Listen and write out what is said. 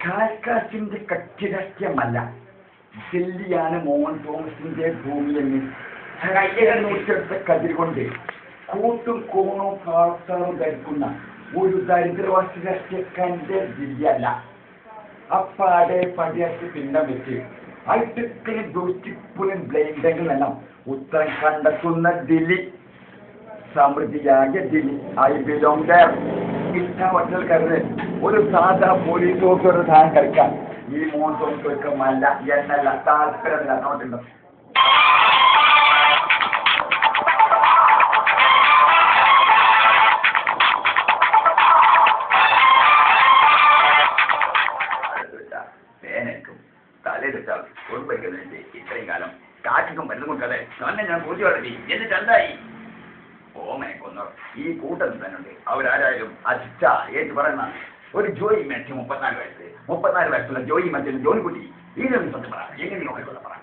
കാൽക്കാസിന്റെ കക്ഷിരാഷ്ട്രീയമല്ല, ദില്ലിയാണ് മോഹൻ തോമസിന്റെ ഭൂമിയെന്ന് കയ്യെടുത്ത കതിർ കൊണ്ട് കൂട്ടും കോണും പാളത്താറും ധരിക്കുന്ന ഒരു ദരിദ്രവാസി രാഷ്ട്രീയക്കാരന്റെ ദില്ലിയല്ല. അപ്പാടെ പടിയാക്കി പിന്നം വെച്ച് ഐറ്റക്കളും ദൂഷ്ടിപ്പുലും ബ്ലേഡെല്ലാം ഉത്തരം കണ്ടെത്തുന്ന ദില്ലി, സമൃദ്ധിയായ ദില്ലി. I belong there. ഇഷ്ടവട്ടൽക്കാരന് ഒരു സാധാ പോലീസ് ഓഫീസർ സാധനം കളിക്കാൻ ഈ മോഹൻ തോമസ് മല്ല എന്നല്ല താല്പര്യമില്ല. നോട്ടുണ്ടോ? തലയെടുത്താൽ കുടുംബിക്കുന്നുണ്ട്. ഇത്രയും കാലം കാറ്റിനും മരുന്ന് കൊണ്ടതെ തന്നെ ഞാൻ പൂജ വളർത്തി. എന്നിട്ട് എന്തായി? ഓമനെ കൊന്നോ ഈ കൂട്ടത്തിൽ തന്നെ ഉണ്ട്. അവരാരായാലും അച്ഛ ഏറ്റു പറയുന്ന ഒരു ജോയി മാറ്റി 34 വയസ്സ്. 34 വയസ്സുള്ള ജോയി മറ്റൊരു ജോലിക്കുട്ടി. ഇതിനൊന്നും സത്യം പറ, എങ്ങനെ നോക്കിക്കൊള്ള പറ.